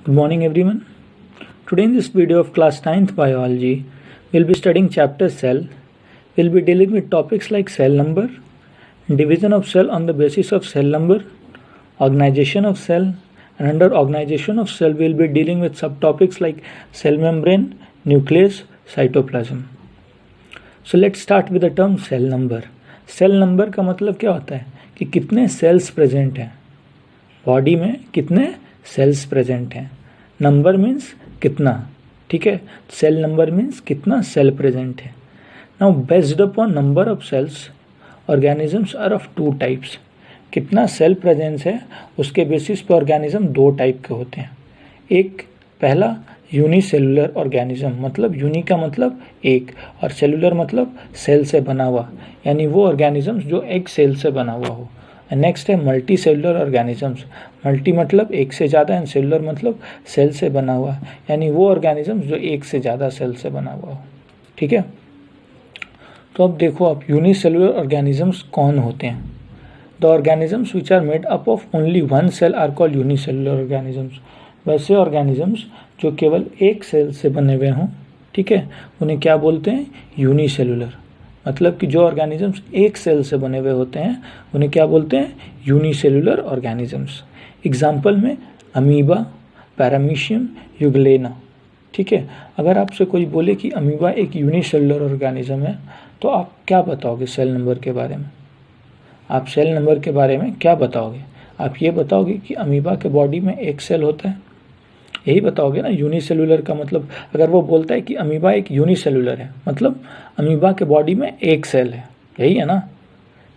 Good morning everyone. Today in this video of class 9th biology, we'll be studying chapter cell. We'll be dealing with topics like cell number, division of cell on the basis of cell number, organization of cell, and under organization of cell we'll be dealing with subtopics like cell membrane, nucleus, cytoplasm. So let's start with the term cell number. Cell number का मतलब क्या होता है कि कितने cells present हैं body में, कितने सेल्स प्रेजेंट हैं. नंबर मीन्स कितना, ठीक है. सेल नंबर मीन्स कितना सेल प्रेजेंट है. Now based upon number of cells organisms are of two types. कितना सेल प्रेजेंस है उसके बेसिस पे ऑर्गेनिज्म दो टाइप के होते हैं. एक पहला यूनिसेलुलर ऑर्गेनिज्म, मतलब यूनि का मतलब एक और सेलुलर मतलब सेल से बना हुआ, यानी वो ऑर्गेनिजम्स जो एक सेल से बना हुआ हो. नेक्स्ट है मल्टी सेलुलर ऑर्गेनिजम्स. मल्टी मतलब एक से ज़्यादा एंड सेलुलर मतलब सेल से बना हुआ, यानी वो ऑर्गेनिजम्स जो एक से ज़्यादा सेल से बना हुआ हो. ठीक है. तो अब देखो आप यूनिसेलुलर ऑर्गेनिजम्स कौन होते हैं. The organisms which are made up of only one cell are called unicellular organisms. वैसे ऑर्गेनिजम्स जो केवल एक सेल से बने हुए हों, ठीक है, उन्हें क्या बोलते हैं, यूनिसेलुलर. मतलब कि जो ऑर्गेनिजम्स एक सेल से बने हुए होते हैं उन्हें क्या बोलते हैं, यूनिसेलुलर ऑर्गेनिजम्स. एग्जाम्पल में अमीबा, पैरामीशियम, यूग्लेना. ठीक है. अगर आपसे कोई बोले कि अमीबा एक यूनिसेलुलर ऑर्गेनिज्म है तो आप क्या बताओगे सेल नंबर के बारे में. आप सेल नंबर के बारे में क्या बताओगे. आप ये बताओगे कि अमीबा के बॉडी में एक सेल होता है, यही बताओगे ना. यूनिसेलुलर का मतलब अगर वो बोलता है कि अमीबा एक यूनिसेलुलर है मतलब अमीबा के बॉडी में एक सेल है, यही है ना.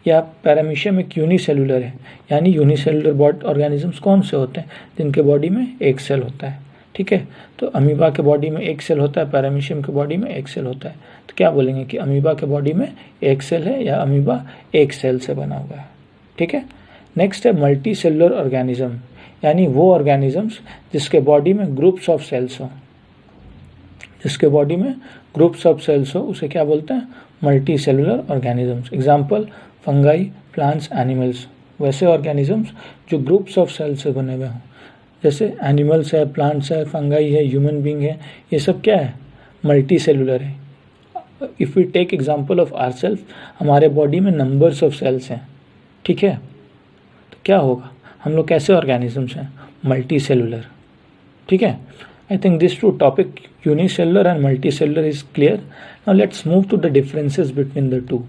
या पैरामीशियम एक यूनिसेलुलर है, यानी यूनिसेलुलर बॉडी ऑर्गेनिजम्स कौन से होते हैं, जिनके बॉडी में एक सेल होता है. ठीक है. तो अमीबा के बॉडी में एक सेल होता है, पैरामीशियम के बॉडी में एक सेल होता है. तो क्या बोलेंगे कि अमीबा के बॉडी में एक सेल है या अमीबा एक सेल से बना हुआ है. ठीक है. नेक्स्ट है मल्टी सेलुलर ऑर्गेनिज्म, यानी वो ऑर्गेनिजम्स जिसके बॉडी में ग्रुप्स ऑफ सेल्स हो. जिसके बॉडी में ग्रुप्स ऑफ सेल्स हो उसे क्या बोलते हैं, multi cellular organisms. Example fungi, plants, animals. वैसे ऑर्गेनिजम्स जो ग्रुप्स ऑफ सेल्स से बने हुए हों, जैसे एनिमल्स है, प्लांट्स है, फंगाई है, ह्यूमन बींग है, ये सब क्या है, मल्टी सेलुलर है. If we take example of ourself, हमारे बॉडी में नंबर्स ऑफ सेल्स हैं. ठीक है. तो क्या होगा, हम लोग कैसे ऑर्गेनिजम्स हैं, मल्टी सेलुलर. ठीक है. I think this two topic unicellular and multicellular is clear. Now let's move to the differences between the two,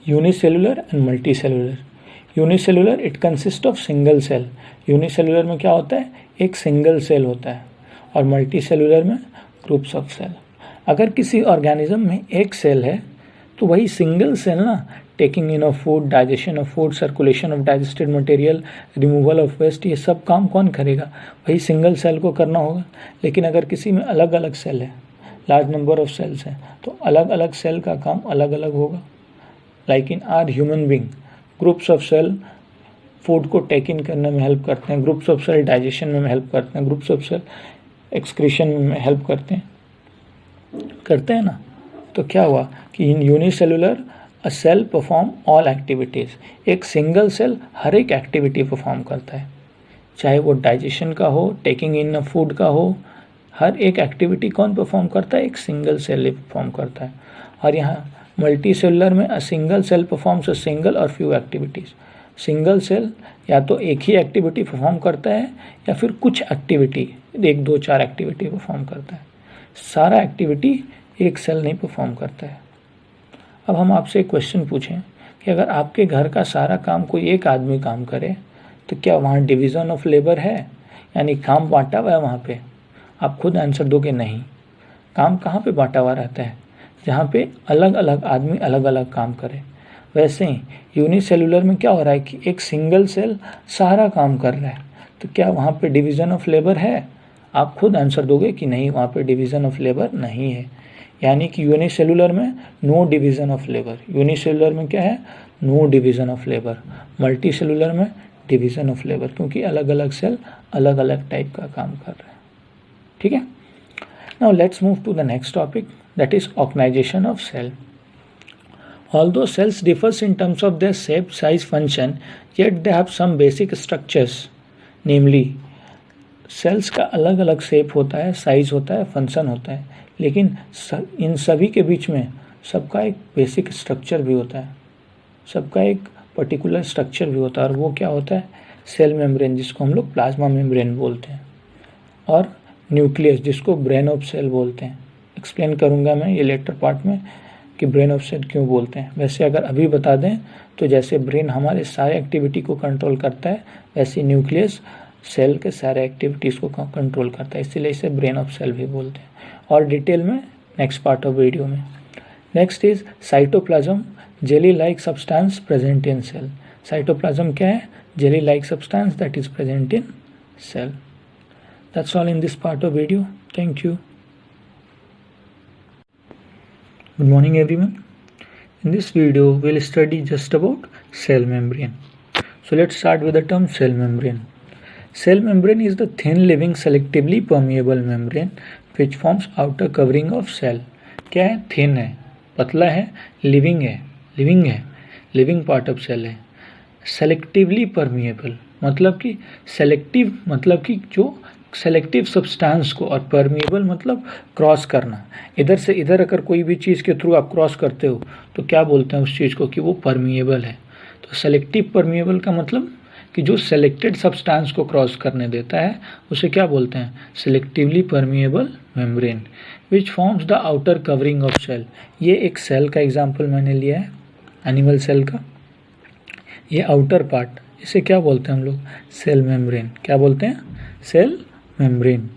unicellular and multicellular. Unicellular it consist of single cell. Unicellular में क्या होता है, एक single cell होता है, और multicellular में groups of cell. अगर किसी ऑर्गेनिज्म में एक सेल है तो वही सिंगल सेल ना taking in of food, digestion of food, circulation of digested material, removal of waste, ये सब काम कौन करेगा, वही सिंगल सेल को करना होगा. लेकिन अगर किसी में अलग अलग सेल है, लार्ज नंबर ऑफ सेल्स हैं, तो अलग अलग सेल का काम अलग अलग होगा. Like in our human being, groups of cell food को टेक इन करने में हेल्प करते हैं, ग्रुप्स ऑफ सेल डाइजेशन में हेल्प करते हैं, ग्रुप्स ऑफ सेल एक्सक्रीशन में हेल्प करते हैं ना. तो क्या हुआ कि in unicellular a cell perform all activities. एक सिंगल सेल हर एक एक्टिविटी परफॉर्म करता है, चाहे वो डाइजेशन का हो, टेकिंग इन ऑफ फूड का हो. हर एक एक्टिविटी कौन परफॉर्म करता है, एक सिंगल सेल ही परफॉर्म करता है. और यहाँ मल्टी सेलुलर में a single cell performs a single और फ्यू एक्टिविटीज़. सिंगल सेल या तो एक ही एक्टिविटी परफॉर्म करता है या फिर कुछ एक्टिविटी, एक दो चार एक्टिविटी परफॉर्म करता है. सारा एक्टिविटी एक सेल नहीं परफॉर्म करता है. अब हम आपसे एक क्वेश्चन पूछें कि अगर आपके घर का सारा काम कोई एक आदमी काम करे तो क्या वहाँ डिवीज़न ऑफ लेबर है, यानी काम बांटा हुआ है वहाँ पे. आप खुद आंसर दोगे नहीं. काम कहाँ पे बांटा हुआ रहता है, जहाँ पे अलग अलग आदमी अलग अलग काम करे. वैसे ही यूनिसेलुलर में क्या हो रहा है कि एक सिंगल सेल सारा काम कर रहा है, तो क्या वहाँ पे डिवीज़न ऑफ लेबर है. आप खुद आंसर दोगे कि नहीं, वहाँ पे डिवीज़न ऑफ लेबर नहीं है. यानी कि यूनिसेलुलर में no division of labour. Unicellular में क्या है, no division of labour. Multicellular में डिवीज़न ऑफ लेबर, क्योंकि अलग अलग सेल अलग अलग टाइप का काम कर रहे हैं. ठीक है. Now let's move to the next topic, that is organisation of cell. Although cells differs in terms of their shape, size, function, yet they have some basic structures, namely cells का अलग अलग शेप होता है, size होता है, function होता है, लेकिन इन सभी के बीच में सबका एक बेसिक स्ट्रक्चर भी होता है, सबका एक पर्टिकुलर स्ट्रक्चर भी होता है, और वो क्या होता है? सेल मेम्ब्रेन, जिसको हम लोग प्लाज्मा मेम्ब्रेन बोलते हैं, और न्यूक्लियस, जिसको ब्रेन ऑफ सेल बोलते हैं। एक्सप्लेन करूँगा मैं ये लेटर पार्ट में कि ब्रेन ऑफ सेल क्यों बोलते हैं। वैसे अगर अभी बता दें तो जैसे ब्रेन हमारे सारे एक्टिविटी को कंट्रोल करता है, वैसे न्यूक्लियस सेल के सारे एक्टिविटीज़ को कंट्रोल करता है, इसीलिए इसे ब्रेन ऑफ सेल भी बोलते हैं। और डिटेल में नेक्स्ट पार्ट ऑफ वीडियो में। Next is cytoplasm, jelly like substance present in cell. Cytoplasm क्या है? Jelly like substance that is present in cell. That's all in this part of video. Thank you. Good morning everyone. In this video we'll study just about cell membrane. So let's start with the term cell membrane. Cell membrane is the thin living selectively permeable membrane which forms outer covering of cell. क्या है? thin है, पतला है, living है, living part of cell है। selectively permeable मतलब कि selective मतलब कि जो सेलेक्टिव सब्सटेंस को, और परमिएबल मतलब क्रॉस करना। इधर से इधर अगर कोई भी चीज़ के थ्रू आप क्रॉस करते हो तो क्या बोलते हैं उस चीज़ को? कि वो परमिएबल है। तो सेलेक्टिव परमिएबल का मतलब कि जो सेलेक्टेड सब्सटेंस को क्रॉस करने देता है उसे क्या बोलते हैं? Selectively permeable membrane which forms the outer covering of cell. ये एक सेल का एग्जाम्पल मैंने लिया है, एनिमल सेल का। ये आउटर पार्ट, इसे क्या बोलते हैं हम लोग? Cell membrane. क्या बोलते हैं? Cell membrane.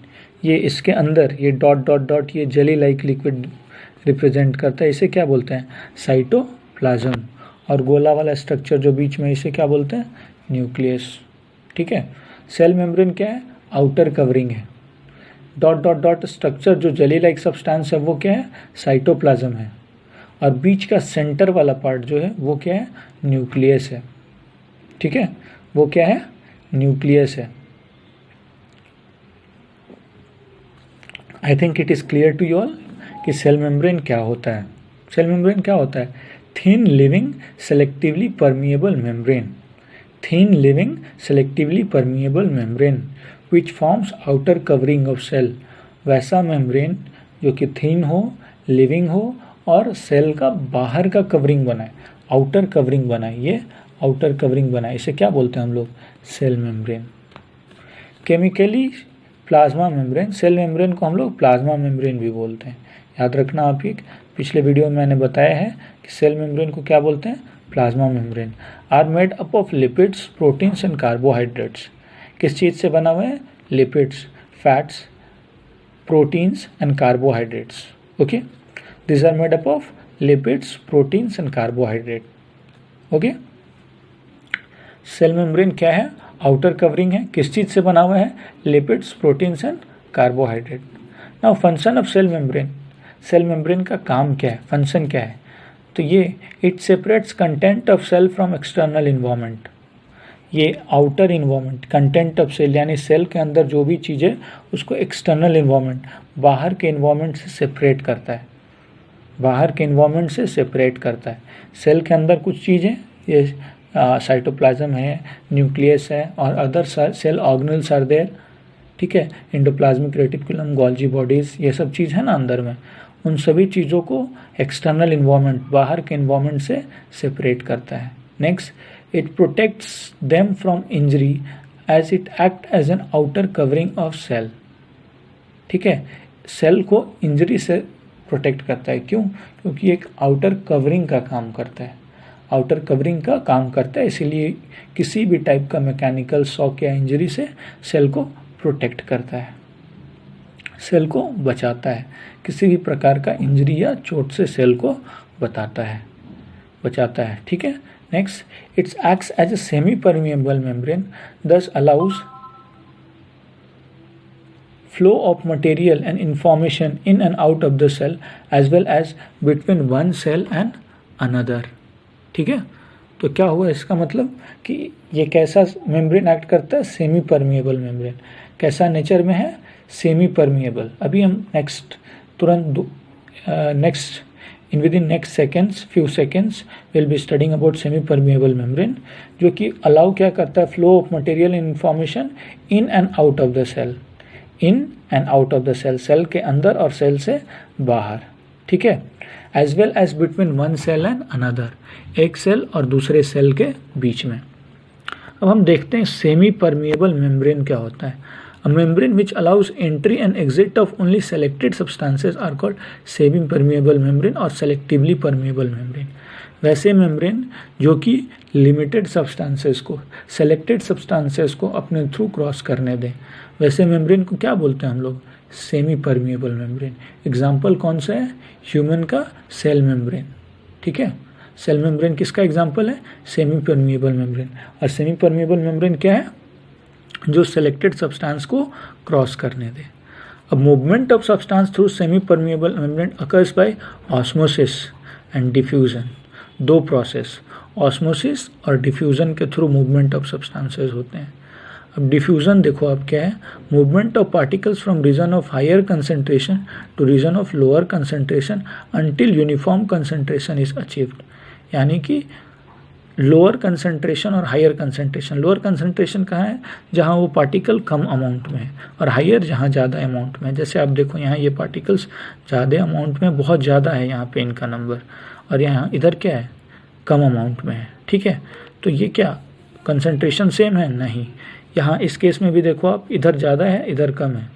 ये इसके अंदर ये डॉट डॉट डॉट ये जेली लाइक लिक्विड रिप्रेजेंट करता है, इसे क्या बोलते हैं? साइटोप्लाज्म। और गोला वाला स्ट्रक्चर जो बीच में, इसे क्या बोलते हैं? न्यूक्लियस। ठीक है। सेल मेम्ब्रेन क्या है? आउटर कवरिंग है। डॉट डॉट डॉट स्ट्रक्चर जो जेली लाइक सब्सटेंस है वो क्या है? साइटोप्लाज्म है। और बीच का सेंटर वाला पार्ट जो है वो क्या है? न्यूक्लियस है। ठीक है, वो क्या है? न्यूक्लियस है। I think it is clear to you all कि सेल मेम्ब्रेन क्या होता है। सेल मेम्ब्रेन क्या होता है? Thin living selectively permeable membrane. Thin living selectively permeable membrane which forms outer covering of cell. वैसा मेम्ब्रेन जो कि थिन हो, लिविंग हो और सेल का बाहर का कवरिंग बनाए, आउटर कवरिंग बनाए। ये आउटर कवरिंग बनाए, इसे क्या बोलते हैं हम लोग? Cell membrane. Chemically plasma membrane, cell membrane को हम लोग प्लाज्मा मेम्ब्रेन भी बोलते हैं। याद रखना आप, एक पिछले वीडियो में मैंने बताया है कि सेल मेम्ब्रेन को क्या बोलते हैं? Plasma membrane. Are made up of lipids, proteins and carbohydrates. किस चीज़ से बना हुआ है? Lipids, fats, proteins and carbohydrates. Okay, this are made up of lipids, proteins and carbohydrate. Okay, cell membrane क्या है? आउटर कवरिंग है। किस चीज़ से बना हुआ है? Lipids, proteins and carbohydrate. Now function of cell membrane. Cell membrane का काम क्या है? फंक्शन क्या है? तो ये it separates content of cell from external environment. ये outer environment, content of cell यानी सेल के अंदर जो भी चीज़ है उसको एक्सटर्नल इन्वायरमेंट, बाहर के इन्वायरमेंट से सेपरेट करता है। बाहर के इन्वायरमेंट से सेपरेट करता है। सेल के अंदर कुछ चीज़ें, ये साइटोप्लाज्म है, न्यूक्लियस है और other cell organelles are there. ठीक है, एंडोप्लाज्मिक रेटिकुलम, गोल्जी बॉडीज़, ये सब चीज़ है ना अंदर में। उन सभी चीज़ों को एक्सटर्नल इन्वायरमेंट, बाहर के इन्वायरमेंट से सेपरेट करता है। Next, it protects them from injury as it act as an outer covering of cell. ठीक है, सेल को इंजरी से प्रोटेक्ट करता है। क्यों? क्योंकि एक आउटर कवरिंग का काम करता है। आउटर कवरिंग का काम करता है, इसीलिए किसी भी टाइप का मैकेनिकल शॉक या इंजरी से सेल को प्रोटेक्ट करता है, सेल को बचाता है। किसी भी प्रकार का इंजरी या चोट से सेल को बचाता है। ठीक है। Next, its acts as a semipermeable membrane, this allows flow of material and information in and out of the cell as well as between one cell and another। ठीक है, तो क्या हुआ इसका मतलब कि ये कैसा मेम्ब्रेन एक्ट करता है? Semipermeable membrane. कैसा नेचर में है? Semipermeable. अभी हम within next seconds, few seconds will be studying about semipermeable membrane, जो कि अलाउ क्या करता है? Flow of material and information in and out of the cell. In and out of the cell, cell के अंदर और cell से बाहर, ठीक है, as well as between one cell and another, एक सेल और दूसरे सेल के बीच में। अब हम देखते हैं सेमी परमिएबल मेम्ब्रेन क्या होता है। A membrane which allows entry and exit of only selected substances are called semi-permeable membrane और selectively permeable membrane। वैसे मेम्ब्रेन जो कि लिमिटेड सब्सटेंसेस को, सेलेक्टेड सब्सटेंसेस को अपने थ्रू क्रॉस करने दें, वैसे मेम्ब्रेन को क्या बोलते हैं हम लोग? Semi permeable membrane. एग्जाम्पल कौन सा है? ह्यूमन का सेल मेम्ब्रेन, ठीक है। सेल मेम्ब्रेन किसका एग्जाम्पल है? Semipermeable membrane. और सेमी परमिएबल मेम्ब्रेन क्या है? जो सेलेक्टेड सब्सटेंस को क्रॉस करने दे। अब movement of substance through semipermeable membrane occurs by osmosis and diffusion. दो प्रोसेस, ऑस्मोसिस और डिफ्यूजन के थ्रू मूवमेंट ऑफ सब्सटेंसेस होते हैं। अब डिफ्यूजन देखो अब क्या है? Movement of particles from region of higher concentration to region of lower concentration until uniform concentration is achieved. यानी कि लोअर कंसंट्रेशन और हायर कंसंट्रेशन। लोअर कंसंट्रेशन कहाँ है? जहाँ वो पार्टिकल कम अमाउंट में है, और हायर जहाँ ज़्यादा अमाउंट में है। जैसे आप देखो यहाँ ये पार्टिकल्स ज़्यादा अमाउंट में, बहुत ज़्यादा है यहाँ पे इनका नंबर, और यहाँ इधर क्या है? कम अमाउंट में है, ठीक है। तो ये क्या कंसंट्रेशन सेम है? नहीं। यहाँ इस केस में भी देखो आप, इधर ज़्यादा है, इधर कम है।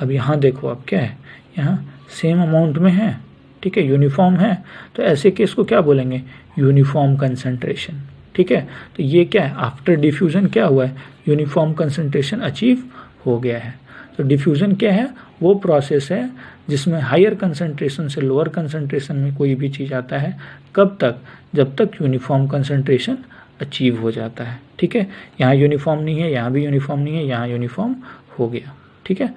अब यहाँ देखो आप क्या है? यहाँ सेम अमाउंट में है, ठीक है, यूनिफॉर्म है। तो ऐसे केस को क्या बोलेंगे? यूनिफॉर्म कंसंट्रेशन, ठीक है। तो ये क्या है? आफ्टर डिफ्यूजन क्या हुआ है? यूनिफॉर्म कंसंट्रेशन अचीव हो गया है। तो डिफ्यूजन क्या है? वो प्रोसेस है जिसमें हायर कंसंट्रेशन से लोअर कंसंट्रेशन में कोई भी चीज़ आता है। कब तक? जब तक यूनिफॉर्म कंसंट्रेशन अचीव हो जाता है, ठीक है। यहाँ यूनिफॉर्म नहीं है, यहाँ भी यूनिफॉर्म नहीं है, यहाँ यूनिफॉर्म हो गया, ठीक है।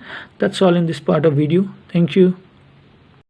That's all in this part of video. Thank you.